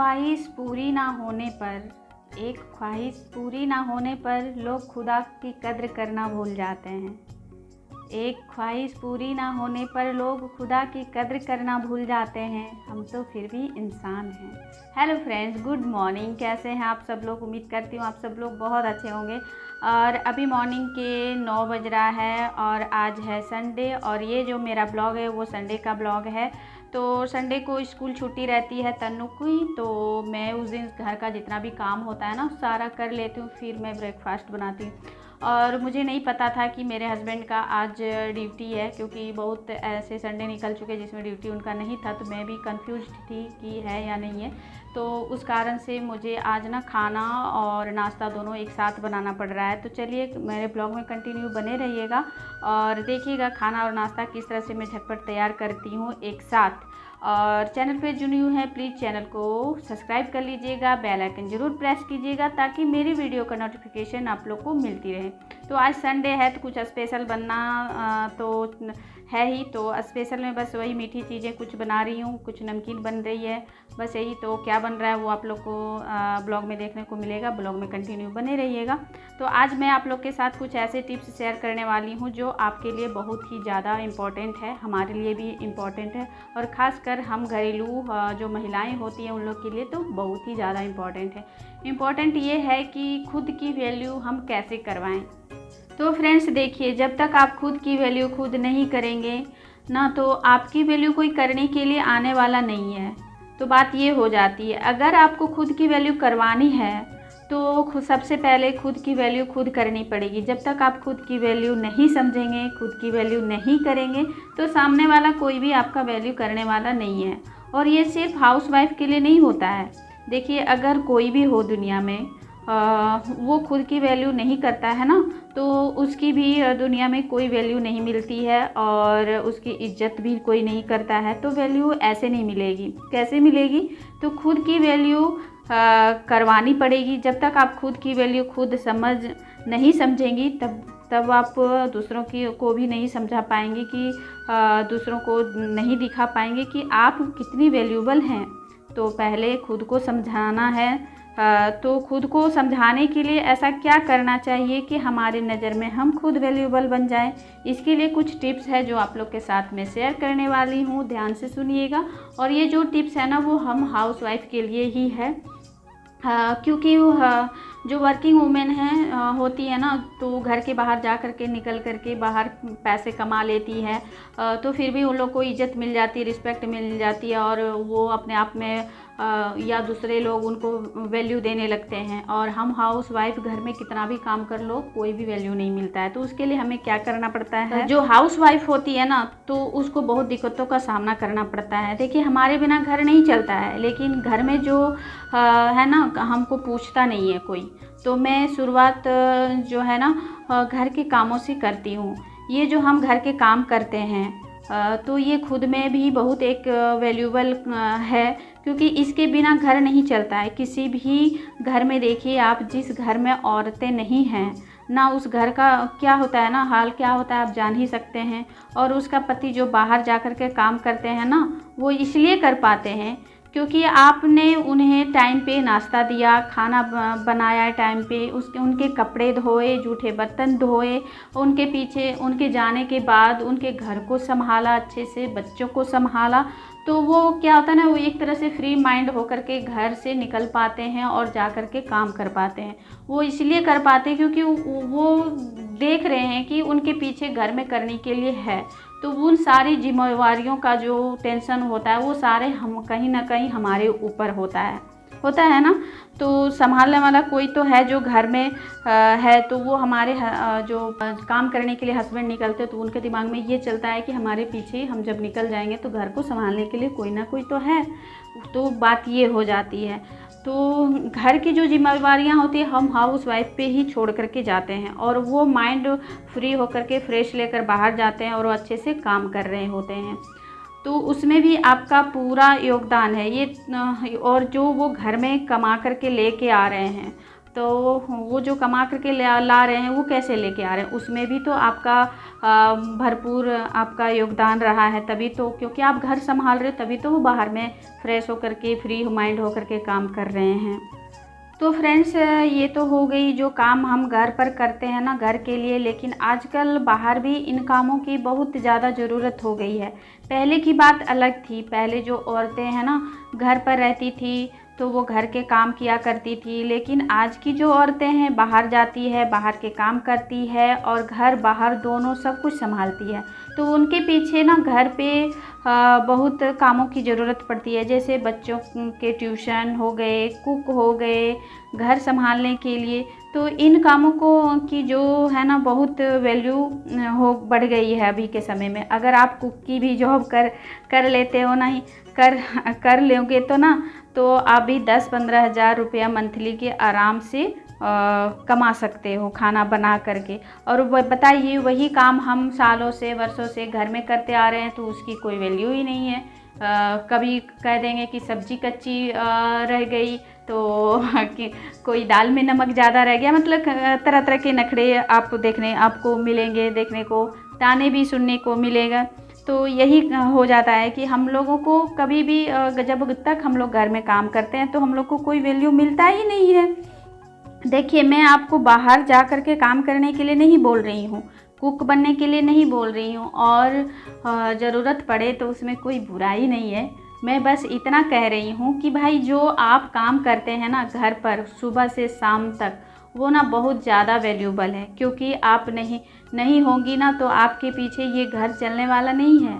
ख्वाहिश पूरी ना होने पर ख्वाहिश पूरी ना होने पर लोग खुदा की कद्र करना भूल जाते हैं। एक ख्वाहिश पूरी ना होने पर लोग खुदा की कद्र करना भूल जाते हैं। हम तो फिर भी इंसान हैं। Hello friends, good morning. कैसे हैं आप सब लोग? उम्मीद करती हूँ आप सब लोग बहुत अच्छे होंगे। और अभी मॉर्निंग के 9 बज रहा है और आज है संडे और ये जो मेरा ब्लॉग है वो संडे का ब्लॉग है। तो संडे को स्कूल छुट्टी रहती है तन्नू की, तो मैं उस दिन घर का जितना भी काम होता है ना सारा कर लेती हूँ। फिर मैं ब्रेकफास्ट बनाती हूँ और मुझे नहीं पता था कि मेरे हस्बैंड का आज ड्यूटी है, क्योंकि बहुत ऐसे संडे निकल चुके जिसमें ड्यूटी उनका नहीं था। तो मैं भी कंफ्यूज थी कि है या नहीं है। तो उस कारण से मुझे आज ना खाना और नाश्ता दोनों एक साथ बनाना पड़ रहा है। तो चलिए मेरे ब्लॉग में कंटिन्यू बने रहिएगा और देखिएगा खाना और नाश्ता किस तरह से मैं झटपट तैयार करती हूँ एक साथ। और चैनल पे जो न्यू है प्लीज़ चैनल को सब्सक्राइब कर लीजिएगा, बेल आइकन ज़रूर प्रेस कीजिएगा ताकि मेरी वीडियो का नोटिफिकेशन आप लोग को मिलती रहे। तो आज संडे है तो कुछ स्पेशल बनना तो है ही। तो स्पेशल में बस वही मीठी चीज़ें कुछ बना रही हूँ, कुछ नमकीन बन रही है, बस यही। तो क्या बन रहा है वो आप लोग को ब्लॉग में देखने को मिलेगा। ब्लॉग में कंटिन्यू बने रहिएगा। तो आज मैं आप लोग के साथ कुछ ऐसे टिप्स शेयर करने वाली हूँ जो आपके लिए बहुत ही ज़्यादा इम्पॉर्टेंट है, हमारे लिए भी इम्पॉर्टेंट है और ख़ासकर हम घरेलू जो महिलाएं होती हैं उन लोग के लिए तो बहुत ही ज़्यादा इम्पॉर्टेंट है। इम्पॉर्टेंट ये है कि खुद की वैल्यू हम कैसे करवाएं। तो फ्रेंड्स देखिए, जब तक आप खुद की वैल्यू खुद नहीं करेंगे ना तो आपकी वैल्यू कोई करने के लिए आने वाला नहीं है। तो बात ये हो जाती है, अगर आपको खुद की वैल्यू करवानी है तो सबसे पहले खुद की वैल्यू खुद करनी पड़ेगी। जब तक आप खुद की वैल्यू नहीं समझेंगे, खुद की वैल्यू नहीं करेंगे तो सामने वाला कोई भी आपका वैल्यू करने वाला नहीं है। और ये सिर्फ हाउसवाइफ के लिए नहीं होता है। देखिए, अगर कोई भी हो दुनिया में वो खुद की वैल्यू नहीं करता है ना तो उसकी भी दुनिया में कोई वैल्यू नहीं मिलती है और उसकी इज्जत भी कोई नहीं करता है। तो वैल्यू ऐसे नहीं मिलेगी। कैसे मिलेगी? तो खुद की वैल्यू करवानी पड़ेगी। जब तक आप खुद की वैल्यू खुद नहीं समझेंगी तब आप दूसरों को भी नहीं समझा पाएंगे, कि दूसरों को नहीं दिखा पाएंगे कि आप कितनी वैल्यूबल हैं। तो पहले खुद को समझाना है। तो खुद को समझाने के लिए ऐसा क्या करना चाहिए कि हमारे नज़र में हम खुद वैल्यूबल बन जाएं। इसके लिए कुछ टिप्स है जो आप लोग के साथ में शेयर करने वाली हूँ, ध्यान से सुनिएगा। और ये जो टिप्स है ना वो हम हाउसवाइफ के लिए ही है, क्योंकि जो वर्किंग वूमेन हैं होती है ना तो घर के बाहर जा कर के निकल कर के बाहर पैसे कमा लेती है, तो फिर भी उन लोग को इज्जत मिल जाती है, रिस्पेक्ट मिल जाती है और वो अपने आप में या दूसरे लोग उनको वैल्यू देने लगते हैं। और हम हाउसवाइफ घर में कितना भी काम कर लो कोई भी वैल्यू नहीं मिलता है। तो उसके लिए हमें क्या करना पड़ता है? जो हाउसवाइफ होती है ना तो उसको बहुत दिक्कतों का सामना करना पड़ता है। देखिए, हमारे बिना घर नहीं चलता है, लेकिन घर में जो है ना हमको पूछता नहीं है कोई। तो मैं शुरुआत जो है ना घर के कामों से करती हूँ। ये जो हम घर के काम करते हैं तो ये खुद में भी बहुत एक वैल्यूबल है, क्योंकि इसके बिना घर नहीं चलता है। किसी भी घर में देखिए आप, जिस घर में औरतें नहीं हैं ना उस घर का क्या होता है ना हाल क्या होता है आप जान ही सकते हैं। और उसका पति जो बाहर जा कर के काम करते हैं ना वो इसलिए कर पाते हैं क्योंकि आपने उन्हें टाइम पे नाश्ता दिया, खाना बनाया टाइम पे, उनके कपड़े धोए, जूठे बर्तन धोए, उनके पीछे उनके जाने के बाद उनके घर को संभाला, अच्छे से बच्चों को संभाला। तो वो क्या होता है ना वो एक तरह से फ्री माइंड होकर के घर से निकल पाते हैं और जा कर के काम कर पाते हैं। वो इसलिए कर पाते हैं क्योंकि वो देख रहे हैं कि उनके पीछे घर में करने के लिए है। तो उन सारी जिम्मेवारियों का जो टेंशन होता है वो सारे हम कहीं ना कहीं हमारे ऊपर होता है ना। तो संभालने वाला कोई तो है जो घर में है। तो वो हमारे जो काम करने के लिए हस्बैंड निकलते तो उनके दिमाग में ये चलता है कि हमारे पीछे हम जब निकल जाएंगे तो घर को संभालने के लिए कोई ना कोई तो है। तो बात ये हो जाती है। तो घर की जो जिम्मेवारियां होती है हम हाउसवाइफ पे ही छोड़ करके जाते हैं और वो माइंड फ्री होकर के फ्रेश लेकर बाहर जाते हैं और वो अच्छे से काम कर रहे होते हैं। तो उसमें भी आपका पूरा योगदान है ये। और जो वो घर में कमा करके लेके आ रहे हैं तो वो जो कमा करके ला रहे हैं वो कैसे लेके आ रहे हैं, उसमें भी तो आपका भरपूर आपका योगदान रहा है, तभी तो, क्योंकि आप घर संभाल रहे हो तभी तो वो बाहर में फ्रेश होकर के फ्री माइंड होकर के काम कर रहे हैं। तो फ्रेंड्स, ये तो हो गई जो काम हम घर पर करते हैं ना घर के लिए, लेकिन आजकल बाहर भी इन कामों की बहुत ज़्यादा ज़रूरत हो गई है। पहले की बात अलग थी, पहले जो औरतें हैं ना घर पर रहती थी तो वो घर के काम किया करती थी, लेकिन आज की जो औरतें हैं बाहर जाती है, बाहर के काम करती है और घर बाहर दोनों सब कुछ संभालती है। तो उनके पीछे ना घर पे बहुत कामों की ज़रूरत पड़ती है, जैसे बच्चों के ट्यूशन हो गए, कुक हो गए, घर संभालने के लिए। तो इन कामों को की जो है ना बहुत वैल्यू हो बढ़ गई है अभी के समय में। अगर आप कुक की भी जॉब कर लेते हो, नहीं कर लोगे तो ना, तो आप भी 10-15 हज़ार रुपया मंथली के आराम से कमा सकते हो खाना बना करके। और बताइए, वही काम हम सालों से वर्षों से घर में करते आ रहे हैं तो उसकी कोई वैल्यू ही नहीं है। कभी कह देंगे कि सब्जी कच्ची रह गई, तो कोई दाल में नमक ज़्यादा रह गया, मतलब तरह तरह के नखरे आपको मिलेंगे, देखने को, ताने भी सुनने को मिलेगा। तो यही हो जाता है कि हम लोगों को कभी भी जब तक हम लोग घर में काम करते हैं तो हम लोग को कोई वैल्यू मिलता ही नहीं है। देखिए, मैं आपको बाहर जा कर के काम करने के लिए नहीं बोल रही हूँ, कुक बनने के लिए नहीं बोल रही हूँ, और ज़रूरत पड़े तो उसमें कोई बुराई नहीं है। मैं बस इतना कह रही हूँ कि भाई जो आप काम करते हैं ना घर पर सुबह से शाम तक, वो ना बहुत ज़्यादा वैल्यूबल है, क्योंकि आप नहीं होंगी ना तो आपके पीछे ये घर चलने वाला नहीं है।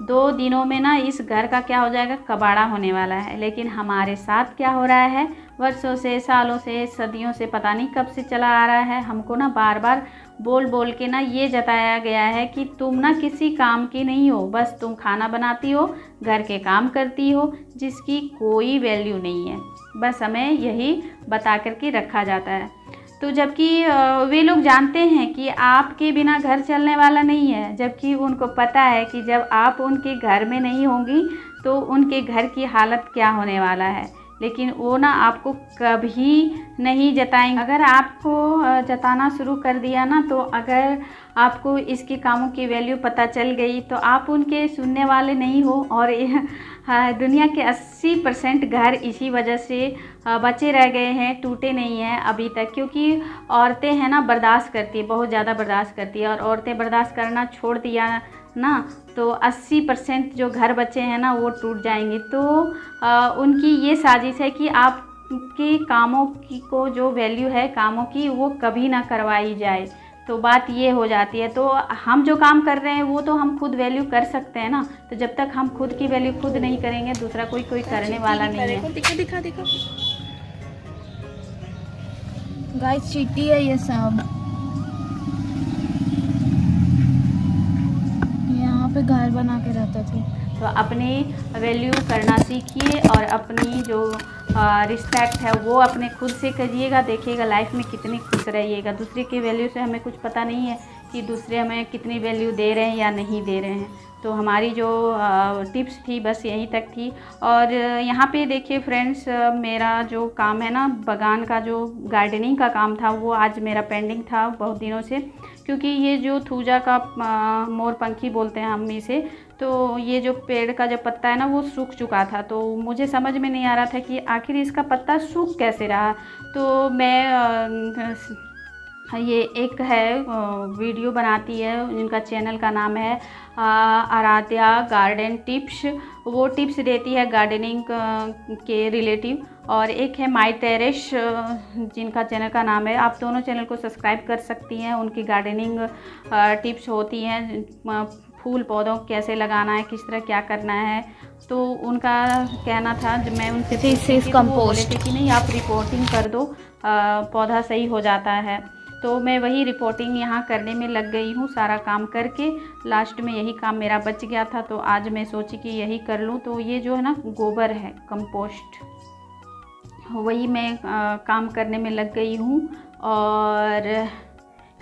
2 दिनों में ना इस घर का क्या हो जाएगा, कबाड़ा होने वाला है। लेकिन हमारे साथ क्या हो रहा है, वर्षों से, सालों से, सदियों से, पता नहीं कब से चला आ रहा है। हमको ना बार बार बोल के ना ये जताया गया है कि तुम ना किसी काम की नहीं हो, बस तुम खाना बनाती हो, घर के काम करती हो, जिसकी कोई वैल्यू नहीं है। बस हमें यही बता कर के रखा जाता है। तो जबकि वे लोग जानते हैं कि आपके बिना घर चलने वाला नहीं है, जबकि उनको पता है कि जब आप उनके घर में नहीं होंगी तो उनके घर की हालत क्या होने वाला है। लेकिन वो ना आपको कभी नहीं जताएंगे। अगर आपको जताना शुरू कर दिया ना, तो अगर आपको इसके कामों की वैल्यू पता चल गई तो आप उनके सुनने वाले नहीं हो। और दुनिया के 80% घर इसी वजह से बचे रह गए हैं, टूटे नहीं हैं अभी तक, क्योंकि औरतें हैं ना बर्दाश्त करती है, बहुत ज़्यादा बर्दाश्त करती है। और औरतें बर्दाश्त करना छोड़ दिया ना तो 80% जो घर बचे हैं ना वो टूट जाएंगे। तो उनकी ये साजिश है कि आपके कामों की को जो वैल्यू है कामों की, वो कभी ना करवाई जाए। तो बात ये हो जाती है। तो हम जो काम कर रहे हैं वो तो हम खुद वैल्यू कर सकते हैं ना, तो जब तक हम खुद की वैल्यू खुद नहीं करेंगे, दूसरा कोई करने वाला नहीं है। दिखा गाइस, चींटी है ये सब। यहाँ पे घर बना के रहते थे। तो अपनी वैल्यू करना सीखिए और अपनी जो रिस्पेक्ट है वो अपने खुद से करिएगा, देखिएगा लाइफ में कितनी खुश रहिएगा। दूसरे की वैल्यू से हमें कुछ पता नहीं है कि दूसरे हमें कितनी वैल्यू दे रहे हैं या नहीं दे रहे हैं। तो हमारी जो टिप्स थी बस यहीं तक थी। और यहाँ पे देखिए फ्रेंड्स, मेरा जो काम है ना बागान का, जो गार्डनिंग का काम था, वो आज मेरा पेंडिंग था बहुत दिनों से, क्योंकि ये जो थूजा का मोरपंखी बोलते हैं हम इसे, तो ये जो पेड़ का जो पत्ता है ना वो सूख चुका था। तो मुझे समझ में नहीं आ रहा था कि आखिर इसका पत्ता सूख कैसे रहा। तो मैं ये एक है वीडियो बनाती है, इनका चैनल का नाम है आराध्या गार्डन टिप्स। वो टिप्स देती है गार्डनिंग के रिलेटिव। और एक है माई टेरेस, जिनका चैनल का नाम है, आप दोनों चैनल को सब्सक्राइब कर सकती हैं। उनकी गार्डनिंग टिप्स होती हैं, फूल पौधों कैसे लगाना है, किस तरह क्या करना है। तो उनका कहना था, जब मैं उनसे बोले थे कि नहीं आप रिपोर्टिंग कर दो, पौधा सही हो जाता है। तो मैं वही रिपोर्टिंग यहाँ करने में लग गई हूँ, सारा काम करके लास्ट में यही काम मेरा बच गया था। तो आज मैं सोची कि यही कर लूँ। तो ये जो है ना गोबर है, कंपोस्ट, वही मैं काम करने में लग गई हूँ। और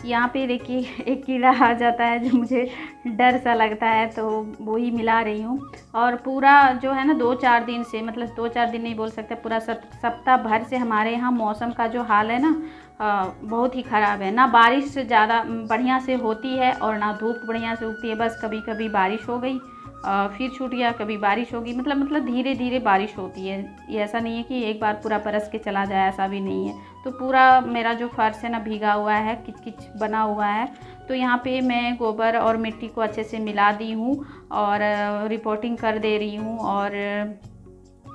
यहाँ पे देखिए एक कीड़ा आ जाता है जो मुझे डर सा लगता है, तो वो ही मिला रही हूँ। और पूरा जो है ना 2-4 दिन से, मतलब 2-4 दिन नहीं बोल सकते, पूरा सप्ताह भर से हमारे यहाँ मौसम का जो हाल है ना बहुत ही ख़राब है। ना बारिश ज़्यादा बढ़िया से होती है और ना धूप बढ़िया से उगती है। बस कभी कभी बारिश हो गई फिर छूट गया, कभी बारिश होगी, मतलब धीरे धीरे बारिश होती है। ये ऐसा नहीं है कि एक बार पूरा बरस के चला जाए, ऐसा भी नहीं है। तो पूरा मेरा जो फर्श है ना भीगा हुआ है, किच किच बना हुआ है। तो यहाँ पे मैं गोबर और मिट्टी को अच्छे से मिला दी हूँ और रिपोर्टिंग कर दे रही हूँ। और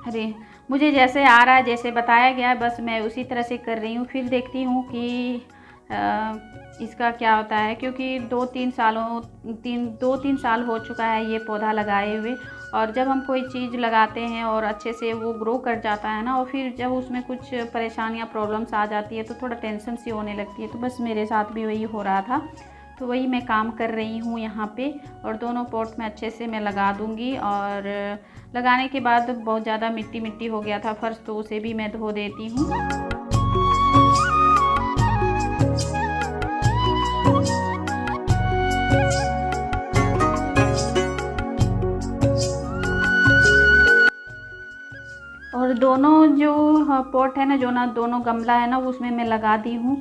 अरे मुझे जैसे आ रहा है, जैसे बताया गया है, बस मैं उसी तरह से कर रही हूँ। फिर देखती हूँ कि इसका क्या होता है, क्योंकि 2-3 साल हो चुका है ये पौधा लगाए हुए। और जब हम कोई चीज़ लगाते हैं और अच्छे से वो ग्रो कर जाता है ना, और फिर जब उसमें कुछ परेशानियाँ प्रॉब्लम्स आ जाती है तो थोड़ा टेंशन सी होने लगती है। तो बस मेरे साथ भी वही हो रहा था, तो वही मैं काम कर रही हूँ यहाँ पे। और दोनों पॉट में अच्छे से मैं लगा दूँगी। और लगाने के बाद बहुत ज़्यादा मिट्टी मिट्टी हो गया था फर्श, तो उसे भी मैं धो देती हूँ। और दोनों जो पॉट है ना, जो ना दोनों गमला है ना, उसमें मैं लगा दी हूँ।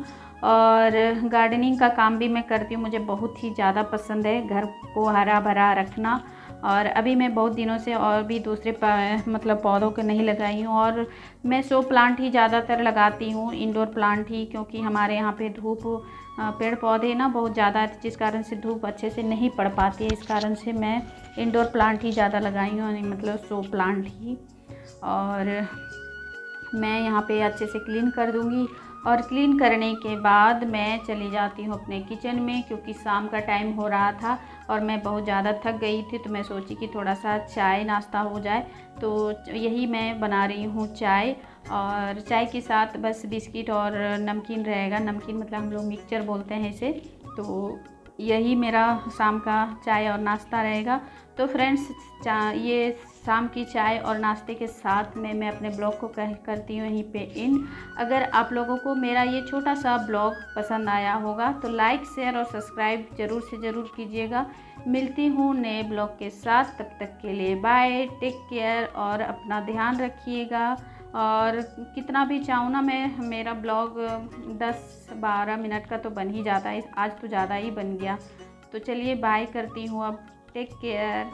और गार्डनिंग का काम भी मैं करती हूँ, मुझे बहुत ही ज़्यादा पसंद है घर को हरा भरा रखना। और अभी मैं बहुत दिनों से और भी दूसरे मतलब पौधों को नहीं लगाई हूँ। और मैं शो प्लांट ही ज़्यादातर लगाती हूँ, इंडोर प्लांट ही, क्योंकि हमारे यहाँ पे धूप पेड़ पौधे ना बहुत ज़्यादा है, जिस कारण से धूप अच्छे से नहीं पड़ पाती है। इस कारण से मैं इंडोर प्लांट ही ज़्यादा लगाई हूँ, मतलब शो प्लांट ही। और मैं यहाँ पे अच्छे से क्लीन कर दूँगी। और क्लीन करने के बाद मैं चली जाती हूँ अपने किचन में, क्योंकि शाम का टाइम हो रहा था और मैं बहुत ज़्यादा थक गई थी। तो मैं सोची कि थोड़ा सा चाय नाश्ता हो जाए, तो यही मैं बना रही हूँ चाय। और चाय के साथ बस बिस्किट और नमकीन रहेगा। नमकीन मतलब हम लोग मिक्सचर बोलते हैं इसे। तो यही मेरा शाम का चाय और नाश्ता रहेगा। तो फ्रेंड्स, ये शाम की चाय और नाश्ते के साथ में मैं अपने ब्लॉग को करती हूँ यहीं पे एंड। अगर आप लोगों को मेरा ये छोटा सा ब्लॉग पसंद आया होगा तो लाइक शेयर और सब्सक्राइब ज़रूर से ज़रूर कीजिएगा। मिलती हूँ नए ब्लॉग के साथ, तब तक के लिए बाय, टेक केयर और अपना ध्यान रखिएगा। और कितना भी चाहूँ ना मैं, मेरा ब्लॉग 10-12 मिनट का तो बन ही जाता है, आज तो ज़्यादा ही बन गया। तो चलिए बाय करती हूँ अब, टेक केयर।